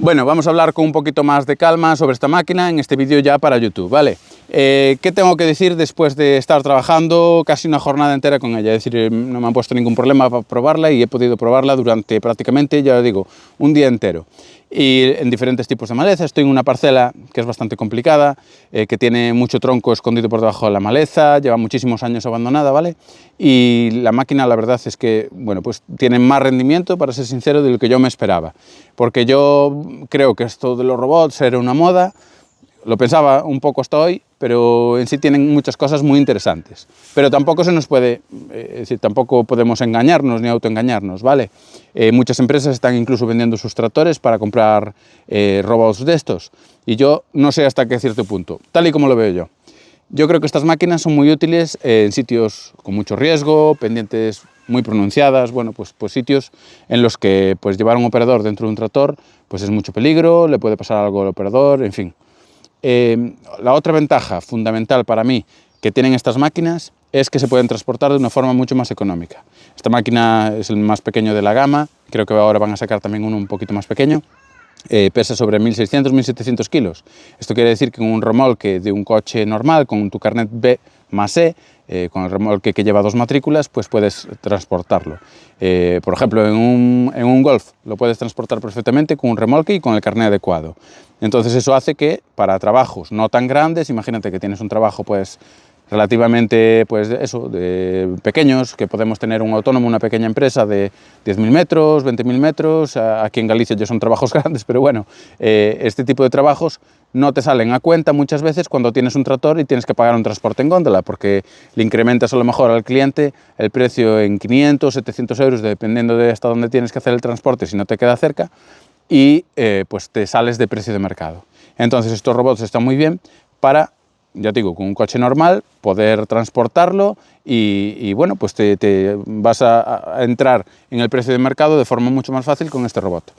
Bueno, vamos a hablar con un poquito más de calma sobre esta máquina en este vídeo ya para YouTube, ¿vale? ¿Qué tengo que decir después de estar trabajando casi una jornada entera con ella? Es decir, no me han puesto ningún problema para probarla y he podido probarla durante prácticamente, ya os digo, un día entero. Y en diferentes tipos de maleza. Estoy en una parcela que es bastante complicada, que tiene mucho tronco escondido por debajo de la maleza, lleva muchísimos años abandonada, ¿vale? Y la máquina, la verdad es que, bueno, pues tiene más rendimiento, para ser sincero, de lo que yo me esperaba. Porque yo creo que esto de los robots era una moda, lo pensaba un poco hasta hoy, pero en sí tienen muchas cosas muy interesantes. Pero tampoco se nos puede, es decir, tampoco podemos engañarnos ni autoengañarnos, ¿vale? Muchas empresas están incluso vendiendo sus tractores para comprar robots de estos. Y yo no sé hasta qué cierto punto, tal y como lo veo yo. Yo creo que estas máquinas son muy útiles en sitios con mucho riesgo, pendientes muy pronunciadas, bueno, pues sitios en los que pues, llevar un operador dentro de un tractor pues es mucho peligro, le puede pasar algo al operador, en fin. La otra ventaja fundamental para mí que tienen estas máquinas es que se pueden transportar de una forma mucho más económica. Esta máquina es el más pequeño de la gama, creo que ahora van a sacar también uno un poquito más pequeño. Pesa sobre 1.600-1.700 kilos. Esto quiere decir que en un remolque de un coche normal, con tu carnet B más E, con el remolque que lleva 2 matrículas, pues puedes transportarlo. Por ejemplo, en un Golf lo puedes transportar perfectamente con un remolque y con el carnet adecuado. Entonces eso hace que para trabajos no tan grandes, imagínate que tienes un trabajo pues relativamente pues eso, de pequeños, que podemos tener un autónomo, una pequeña empresa de 10.000 metros, 20.000 metros, aquí en Galicia ya son trabajos grandes, pero bueno, este tipo de trabajos no te salen a cuenta muchas veces cuando tienes un tractor y tienes que pagar un transporte en góndola, porque le incrementas a lo mejor al cliente el precio en 500, 700 euros, dependiendo de hasta dónde tienes que hacer el transporte, si no te queda cerca, y pues te sales de precio de mercado. Entonces estos robots están muy bien para, ya te digo, con un coche normal, poder transportarlo y bueno, pues te vas a entrar en el precio de mercado de forma mucho más fácil con este robot.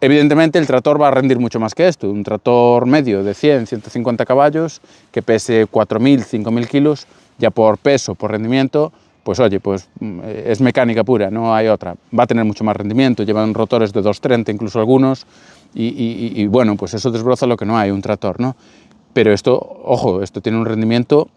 Evidentemente el tractor va a rendir mucho más que esto, un tractor medio de 100, 150 caballos, que pese 4.000, 5.000 kilos, ya por peso, por rendimiento, pues oye, pues es mecánica pura, no hay otra. Va a tener mucho más rendimiento, llevan rotores de 230 incluso algunos, y bueno, pues eso desbroza lo que no hay, un tractor, ¿no? Pero esto, ojo, esto tiene un rendimiento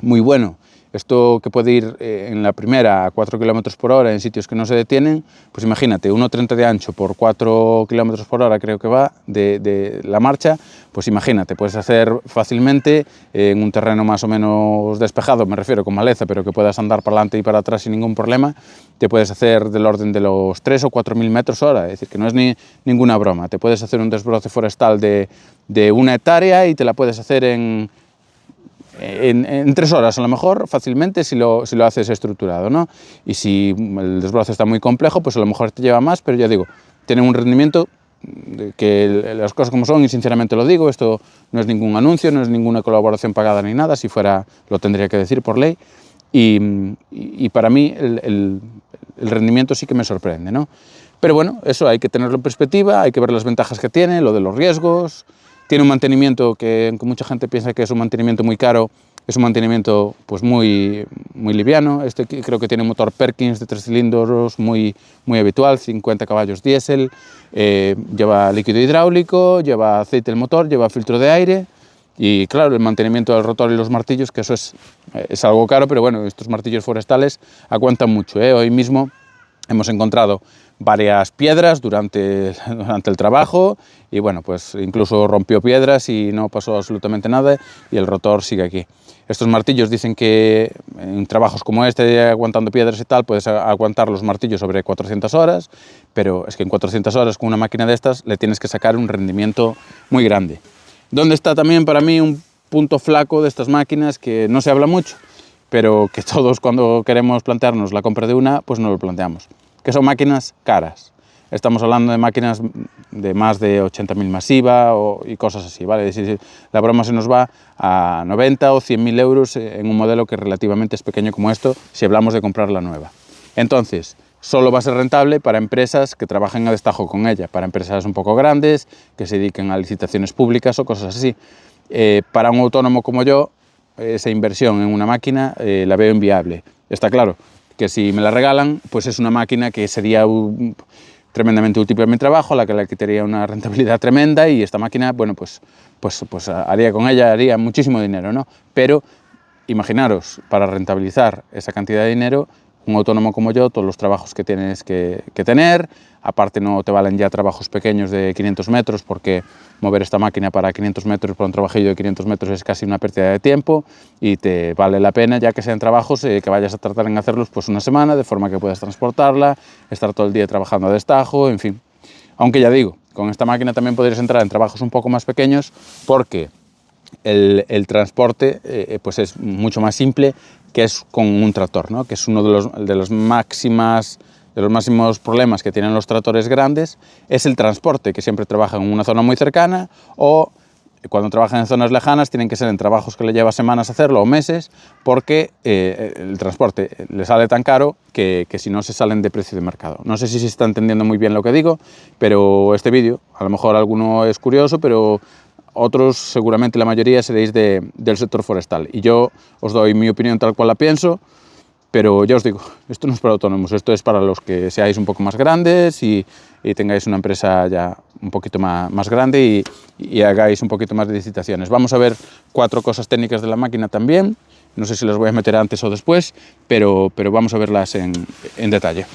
muy bueno. Esto que puede ir en la primera a 4 km por hora en sitios que no se detienen, pues imagínate, 1,30 de ancho por 4 km por hora creo que va de la marcha, pues imagínate, puedes hacer fácilmente en un terreno más o menos despejado, me refiero con maleza, pero que puedas andar para adelante y para atrás sin ningún problema, te puedes hacer del orden de los 3 o 4.000 metros hora, es decir, que no es ninguna broma, te puedes hacer un desbroce forestal de 1 hectárea y te la puedes hacer en 3 horas a lo mejor, fácilmente, si lo haces estructurado, ¿no? Y si el desbroce está muy complejo, pues a lo mejor te lleva más, pero ya digo, tiene un rendimiento que las cosas como son, y sinceramente lo digo, esto no es ningún anuncio, no es ninguna colaboración pagada ni nada, si fuera lo tendría que decir por ley, y para mí el rendimiento sí que me sorprende, ¿no? Pero bueno, eso hay que tenerlo en perspectiva, hay que ver las ventajas que tiene, lo de los riesgos. Tiene un mantenimiento que, aunque mucha gente piensa que es un mantenimiento muy caro, es un mantenimiento pues muy liviano. Este creo que tiene un motor Perkins de 3 cilindros muy habitual, 50 caballos diésel, lleva líquido hidráulico, lleva aceite el motor, lleva filtro de aire y claro, el mantenimiento del rotor y los martillos, que eso es algo caro, pero bueno, estos martillos forestales aguantan mucho, ¿eh? Hoy mismo hemos encontrado varias piedras durante el trabajo y bueno, pues incluso rompió piedras y no pasó absolutamente nada y el rotor sigue aquí. Estos martillos dicen que en trabajos como este, aguantando piedras y tal, puedes aguantar los martillos sobre 400 horas, pero es que en 400 horas con una máquina de estas le tienes que sacar un rendimiento muy grande. ¿Dónde está también para mí un punto flaco de estas máquinas que no se habla mucho, pero que todos cuando queremos plantearnos la compra de una, pues no lo planteamos? Que son máquinas caras. Estamos hablando de máquinas de más de 80.000 masiva y cosas así, ¿vale? Si la broma se nos va a 90 o 100.000 euros en un modelo que relativamente es pequeño como esto, si hablamos de comprar la nueva. Entonces, solo va a ser rentable para empresas que trabajen a destajo con ella, para empresas un poco grandes, que se dediquen a licitaciones públicas o cosas así. Para un autónomo como yo, esa inversión en una máquina la veo inviable. Está claro que si me la regalan, pues es una máquina que sería tremendamente útil para mi trabajo, a la que le quitaría una rentabilidad tremenda, y esta máquina, bueno, pues haría con ella, haría muchísimo dinero, ¿no? Pero imaginaros, para rentabilizar esa cantidad de dinero, un autónomo como yo, todos los trabajos que tienes que tener, aparte no te valen ya trabajos pequeños de 500 metros, porque mover esta máquina para 500 metros, para un trabajillo de 500 metros es casi una pérdida de tiempo, y te vale la pena ya que sean trabajos que vayas a tratar en hacerlos pues una semana, de forma que puedas transportarla, estar todo el día trabajando a destajo, en fin. Aunque ya digo, con esta máquina también podrías entrar en trabajos un poco más pequeños, porque el transporte pues es mucho más simple que es con un tractor, ¿no? Que es uno de los máximos problemas que tienen los tractores grandes, es el transporte, que siempre trabajan en una zona muy cercana, o cuando trabajan en zonas lejanas tienen que ser en trabajos que le lleva semanas hacerlo o meses, porque el transporte le sale tan caro que si no se salen de precio de mercado. No sé si se está entendiendo muy bien lo que digo, pero este vídeo, a lo mejor alguno es curioso, pero otros, seguramente la mayoría, seréis del sector forestal. Y yo os doy mi opinión tal cual la pienso, pero ya os digo, esto no es para autónomos, esto es para los que seáis un poco más grandes y tengáis una empresa ya un poquito más grande y hagáis un poquito más de licitaciones. Vamos a ver 4 cosas técnicas de la máquina también, no sé si las voy a meter antes o después, pero vamos a verlas en detalle.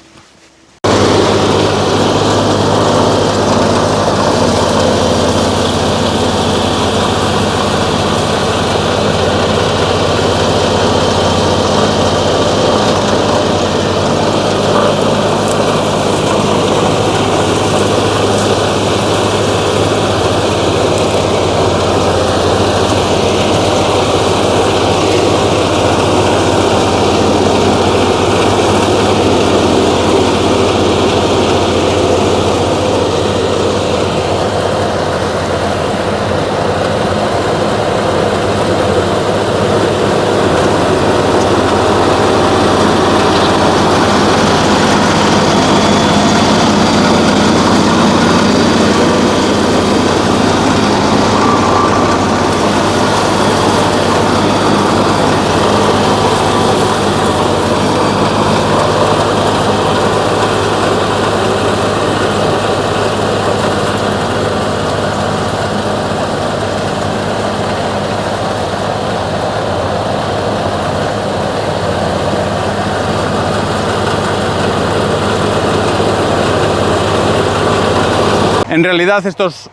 En realidad estos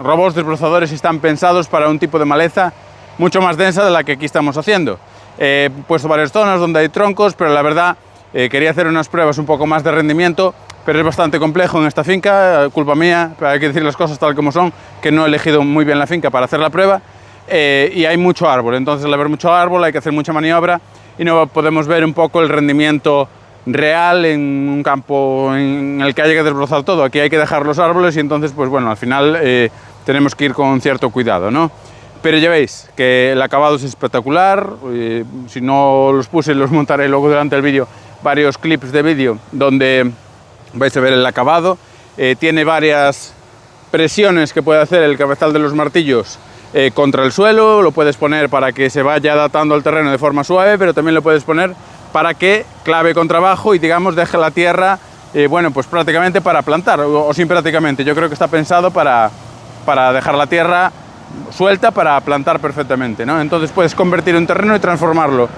robots desbrozadores están pensados para un tipo de maleza mucho más densa de la que aquí estamos haciendo. He puesto varias zonas donde hay troncos, pero la verdad quería hacer unas pruebas un poco más de rendimiento, pero es bastante complejo en esta finca, culpa mía, pero hay que decir las cosas tal como son, que no he elegido muy bien la finca para hacer la prueba, y hay mucho árbol, entonces al haber mucho árbol hay que hacer mucha maniobra y no podemos ver un poco el rendimiento real en un campo en el que haya que desbrozar todo. Aquí hay que dejar los árboles y entonces, pues bueno, al final tenemos que ir con cierto cuidado, ¿no? Pero ya veis que el acabado es espectacular. Si no los puse, los montaré luego durante el vídeo, varios clips de vídeo donde vais a ver el acabado. Tiene varias presiones que puede hacer el cabezal de los martillos contra el suelo. Lo puedes poner para que se vaya adaptando al terreno de forma suave, pero también lo puedes poner para que clave contra abajo y, digamos, deje la tierra, bueno, pues prácticamente para plantar, o sin prácticamente. Yo creo que está pensado para dejar la tierra suelta para plantar perfectamente, ¿no? Entonces puedes convertir un terreno y transformarlo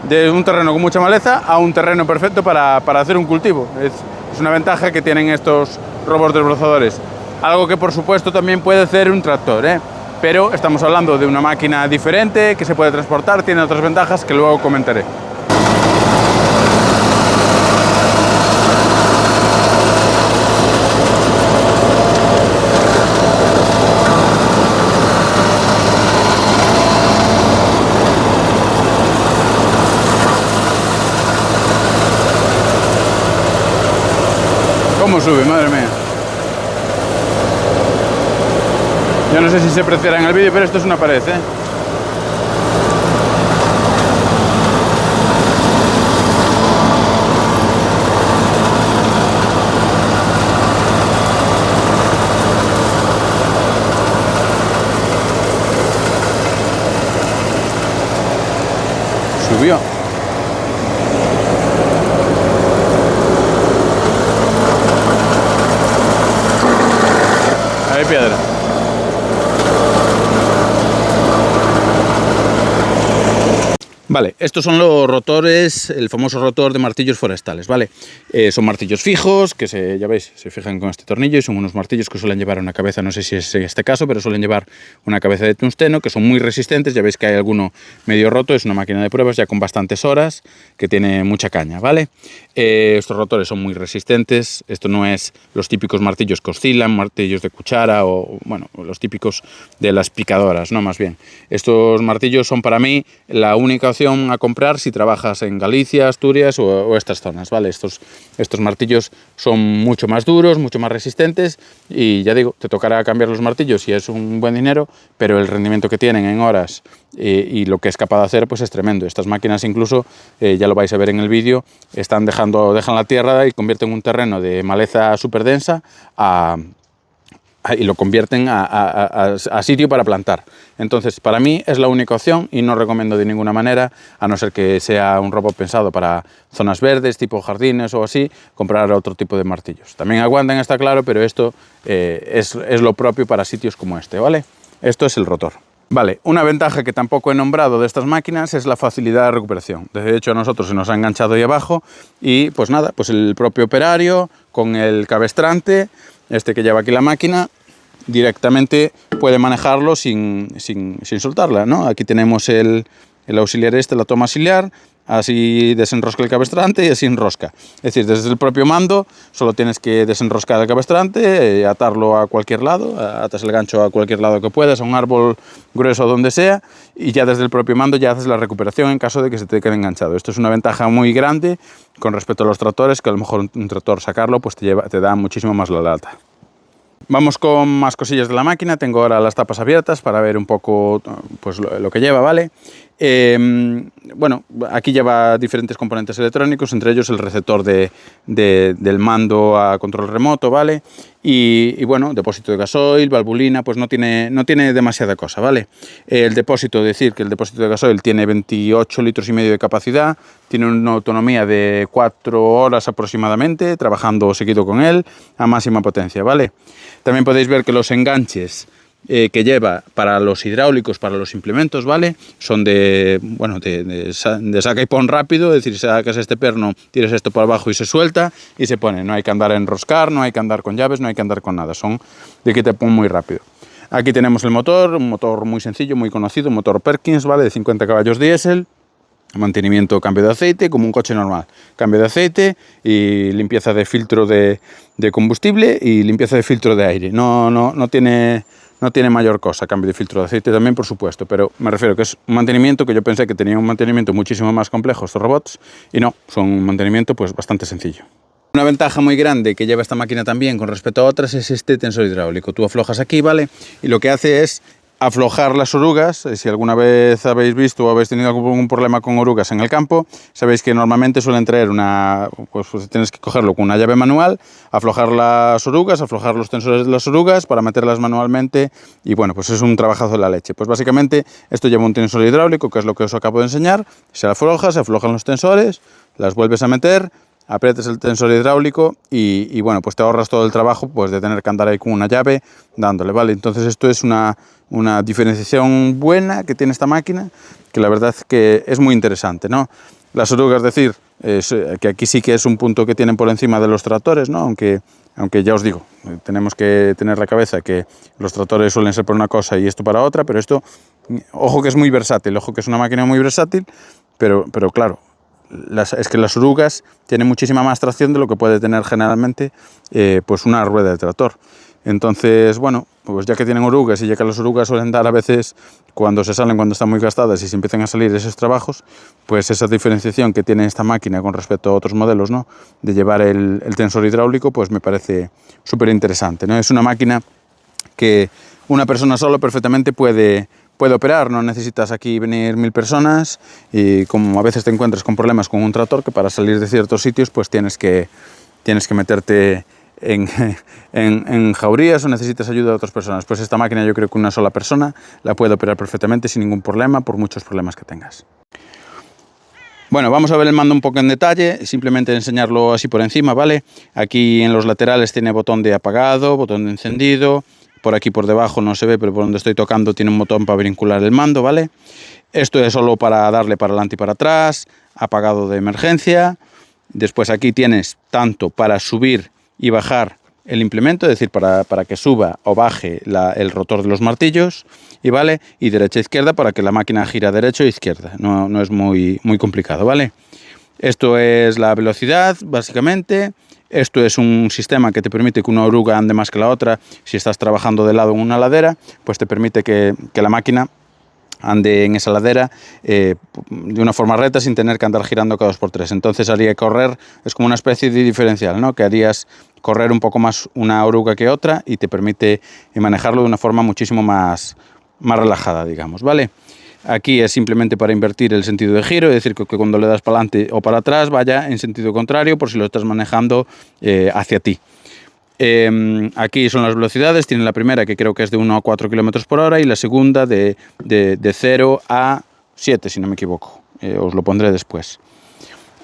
de un terreno con mucha maleza a un terreno perfecto para hacer un cultivo. Es una ventaja que tienen estos robots desbrozadores. Algo que, por supuesto, también puede hacer un tractor, pero estamos hablando de una máquina diferente, que se puede transportar, tiene otras ventajas que luego comentaré. ¿Cómo sube? Madre mía. Yo no sé si se apreciará en el vídeo, pero esto es una pared, Subió. hay piedra. Vale, estos son los rotores, el famoso rotor de martillos forestales, ¿vale? Son martillos fijos, que ya veis, se fijan con este tornillo y son unos martillos que suelen llevar una cabeza, no sé si es este caso, pero suelen llevar una cabeza de tungsteno, que son muy resistentes, ya veis que hay alguno medio roto, es una máquina de pruebas ya con bastantes horas, que tiene mucha caña, ¿vale? Estos rotores son muy resistentes, esto no es los típicos martillos que oscilan, martillos de cuchara o, bueno, los típicos de las picadoras, ¿no? Más bien, estos martillos son para mí la única opción a comprar si trabajas en Galicia, Asturias o estas zonas, ¿vale? Estos martillos son mucho más duros, mucho más resistentes y ya digo, te tocará cambiar los martillos y es un buen dinero, pero el rendimiento que tienen en horas y lo que es capaz de hacer pues es tremendo. Estas máquinas incluso, ya lo vais a ver en el vídeo, dejan la tierra y convierten un terreno de maleza súper densa y lo convierten a sitio para plantar. Entonces, para mí es la única opción y no recomiendo de ninguna manera, a no ser que sea un robot pensado para zonas verdes, tipo jardines o así, comprar otro tipo de martillos. También aguantan, está claro, pero esto es lo propio para sitios como este, ¿vale? Esto es el rotor. Vale, una ventaja que tampoco he nombrado de estas máquinas es la facilidad de recuperación. De hecho, a nosotros se nos ha enganchado ahí abajo y pues nada, pues el propio operario con el cabestrante, este que lleva aquí la máquina, directamente puede manejarlo sin soltarla, ¿no? Aquí tenemos el auxiliar la toma auxiliar, así desenrosca el cabestrante y así enrosca. Es decir, desde el propio mando solo tienes que desenroscar el cabestrante, atarlo a cualquier lado, atas el gancho a cualquier lado que puedas, a un árbol grueso donde sea, y ya desde el propio mando ya haces la recuperación en caso de que se te quede enganchado. Esto es una ventaja muy grande con respecto a los tractores, que a lo mejor un tractor sacarlo pues te da muchísimo más la lata. Vamos con más cosillas de la máquina. Tengo ahora las tapas abiertas para ver un poco pues, lo que lleva, ¿vale? Bueno, aquí lleva diferentes componentes electrónicos, entre ellos el receptor del mando a control remoto, ¿vale? Y bueno, depósito de gasoil, valvulina, pues no tiene demasiada cosa, ¿vale? El depósito, decir que el depósito de gasoil tiene 28 litros y medio de capacidad, tiene una autonomía de 4 horas aproximadamente, trabajando seguido con él a máxima potencia, ¿vale? También podéis ver que los enganches que lleva para los hidráulicos, para los implementos, ¿vale? Son de saca y pon rápido, es decir, sacas este perno, tiras esto por abajo y se suelta y se pone. No hay que andar a enroscar, no hay que andar con llaves, no hay que andar con nada, son de quita y pon muy rápido. Aquí tenemos el motor, un motor muy sencillo, muy conocido, un motor Perkins, ¿vale? De 50 caballos diésel. Mantenimiento, cambio de aceite, como un coche normal. Cambio de aceite y limpieza de filtro de combustible y limpieza de filtro de aire. No tiene mayor cosa, cambio de filtro de aceite también, por supuesto, pero me refiero que es un mantenimiento que yo pensé que tenía un mantenimiento muchísimo más complejo estos robots y no, son un mantenimiento pues bastante sencillo. Una ventaja muy grande que lleva esta máquina también con respecto a otras es este tensor hidráulico. Tú aflojas aquí, ¿vale? Y lo que hace es aflojar las orugas. Si alguna vez habéis visto o habéis tenido algún problema con orugas en el campo, sabéis que normalmente suelen traer pues tienes que cogerlo con una llave manual, aflojar las orugas, aflojar los tensores de las orugas para meterlas manualmente y bueno, pues es un trabajazo de la leche. Pues básicamente esto lleva un tensor hidráulico, que es lo que os acabo de enseñar, se aflojan los tensores, las vuelves a meter, aprietas el tensor hidráulico y bueno, pues te ahorras todo el trabajo pues de tener que andar ahí con una llave dándole, ¿vale? Entonces esto es una diferenciación buena que tiene esta máquina, que la verdad es que es muy interesante, ¿no? Las orugas, decir, que aquí sí que es un punto que tienen por encima de los tractores, ¿no? Aunque ya os digo, tenemos que tener la cabeza que los tractores suelen ser para una cosa y esto para otra, pero esto, ojo que es muy versátil, ojo que es una máquina muy versátil, pero claro, es que las orugas tienen muchísima más tracción de lo que puede tener generalmente pues una rueda de tractor. Entonces, bueno, pues ya que tienen orugas y ya que las orugas suelen dar a veces cuando están muy gastadas y se empiezan a salir esos trabajos, pues esa diferenciación que tiene esta máquina con respecto a otros modelos, ¿no? De llevar el tensor hidráulico, pues me parece súper interesante, ¿no? Es una máquina que una persona solo perfectamente puede operar, no necesitas aquí venir 1000 personas y como a veces te encuentras con problemas con un tractor que para salir de ciertos sitios pues tienes que meterte en jaurías o necesitas ayuda de otras personas. Pues esta máquina yo creo que una sola persona la puede operar perfectamente sin ningún problema por muchos problemas que tengas. Bueno, vamos a ver el mando un poco en detalle, simplemente enseñarlo así por encima, ¿vale? Aquí en los laterales tiene botón de apagado, botón de encendido, por aquí por debajo no se ve, pero por donde estoy tocando tiene un botón para vincular el mando, ¿vale? Esto es solo para darle para adelante y para atrás, apagado de emergencia. Después aquí tienes tanto para subir y bajar el implemento, es decir, para que suba o baje el rotor de los martillos, y vale, y derecha e izquierda para que la máquina gira derecha e izquierda. No es muy complicado, ¿vale? Esto es la velocidad, básicamente. Esto es un sistema que te permite que una oruga ande más que la otra. Si estás trabajando de lado en una ladera, pues te permite que la máquina ande en esa ladera de una forma recta sin tener que andar girando cada 2x3. Entonces haría correr, es como una especie de diferencial, ¿no? Que harías correr un poco más una oruga que otra y te permite manejarlo de una forma muchísimo más relajada, digamos, ¿vale? Aquí es simplemente para invertir el sentido de giro, es decir, que cuando le das para adelante o para atrás vaya en sentido contrario por si lo estás manejando hacia ti. Aquí son las velocidades, tiene la primera que creo que es de 1 a 4 km por hora y la segunda de 0 a 7, si no me equivoco. Os lo pondré después.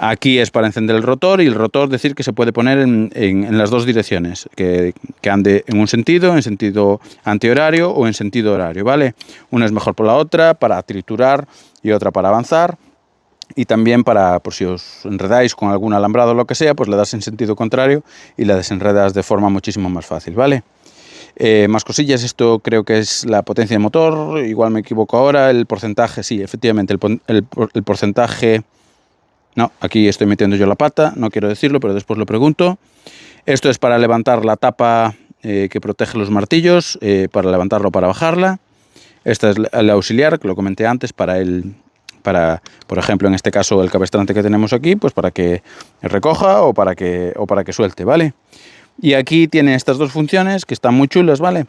Aquí es para encender el rotor, y el rotor decir que se puede poner en las dos direcciones, que ande en un sentido, en sentido antihorario o en sentido horario, ¿vale? Una es mejor por la otra, para triturar, y otra para avanzar. Y también por si os enredáis con algún alambrado o lo que sea, pues le das en sentido contrario y la desenredas de forma muchísimo más fácil, ¿vale? Más cosillas, esto creo que es la potencia de motor, igual me equivoco ahora, el porcentaje, sí, efectivamente, el porcentaje... No, aquí estoy metiendo yo la pata, no quiero decirlo, pero después lo pregunto. Esto es para levantar la tapa que protege los martillos, para levantarla o para bajarla. Esta es el auxiliar, que lo comenté antes, para, por ejemplo, en este caso, el cabestrante que tenemos aquí, pues para que recoja o para que suelte, ¿vale? Y aquí tiene estas dos funciones que están muy chulas, ¿vale?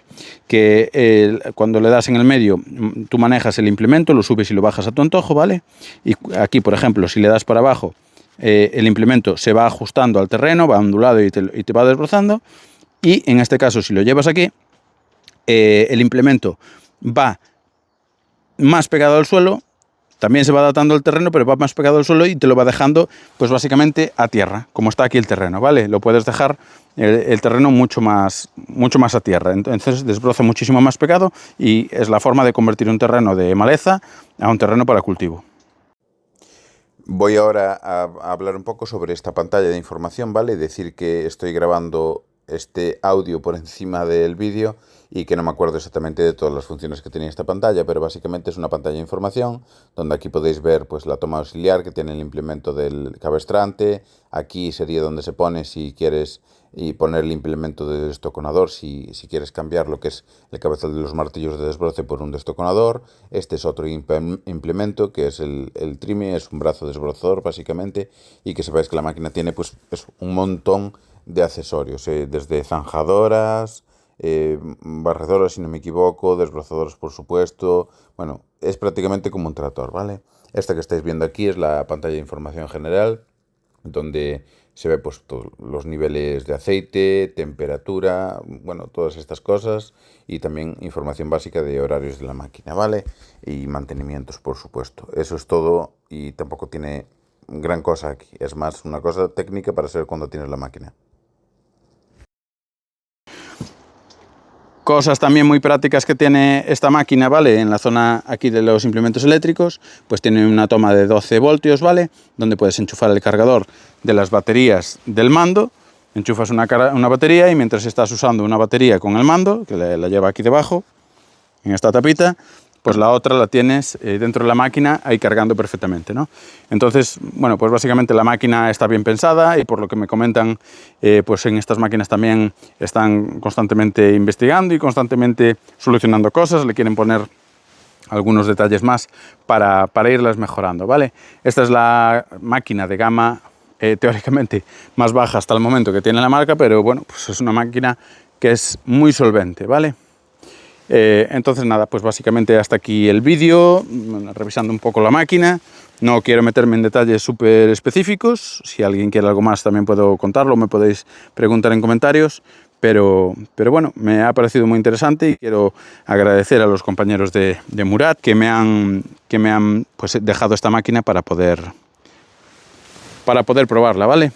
Que cuando le das en el medio, tú manejas el implemento, lo subes y lo bajas a tu antojo, ¿vale? Y aquí, por ejemplo, si le das para abajo, el implemento se va ajustando al terreno, va ondulado y te va desbrozando. Y en este caso, si lo llevas aquí, el implemento va más pegado al suelo, también se va adaptando al terreno, pero va más pegado al suelo y te lo va dejando, pues básicamente a tierra, como está aquí el terreno, ¿vale? Lo puedes dejar el terreno mucho más a tierra, entonces desbroza muchísimo más pegado y es la forma de convertir un terreno de maleza a un terreno para cultivo. Voy ahora a hablar un poco sobre esta pantalla de información, ¿vale? Decir que estoy grabando este audio por encima del vídeo y que no me acuerdo exactamente de todas las funciones que tenía esta pantalla, pero básicamente es una pantalla de información donde aquí podéis ver pues la toma auxiliar que tiene el implemento del cabestrante. Aquí sería donde se pone si quieres y poner el implemento de destoconador si quieres cambiar lo que es el cabezal de los martillos de desbroce por un destoconador. Este es otro implemento que es el trime, es un brazo desbrozador básicamente, y que sepáis que la máquina tiene pues un montón de accesorios, desde zanjadoras, barredoras si no me equivoco, desbrozadoras por supuesto. Bueno, es prácticamente como un tractor, ¿vale? Esta que estáis viendo aquí es la pantalla de información general, donde se ve pues todos los niveles de aceite, temperatura, bueno, todas estas cosas, y también información básica de horarios de la máquina, ¿vale? Y mantenimientos, por supuesto. Eso es todo y tampoco tiene gran cosa aquí. Es más una cosa técnica para saber cuándo tienes la máquina. Cosas también muy prácticas que tiene esta máquina, ¿vale? En la zona aquí de los implementos eléctricos, pues tiene una toma de 12 voltios, ¿vale? Donde puedes enchufar el cargador de las baterías del mando. Enchufas una batería y mientras estás usando una batería con el mando, que la lleva aquí debajo, en esta tapita, pues la otra la tienes dentro de la máquina ahí cargando perfectamente, ¿no? Entonces, bueno, pues básicamente la máquina está bien pensada y por lo que me comentan, pues en estas máquinas también están constantemente investigando y constantemente solucionando cosas, le quieren poner algunos detalles más para irlas mejorando, ¿vale? Esta es la máquina de gama teóricamente más baja hasta el momento que tiene la marca, pero bueno, pues es una máquina que es muy solvente, ¿vale? Entonces nada, pues básicamente hasta aquí el vídeo, revisando un poco la máquina. No quiero meterme en detalles súper específicos, si alguien quiere algo más también puedo contarlo, me podéis preguntar en comentarios, pero bueno, me ha parecido muy interesante y quiero agradecer a los compañeros de Murat que me han pues, dejado esta máquina para poder probarla, ¿vale?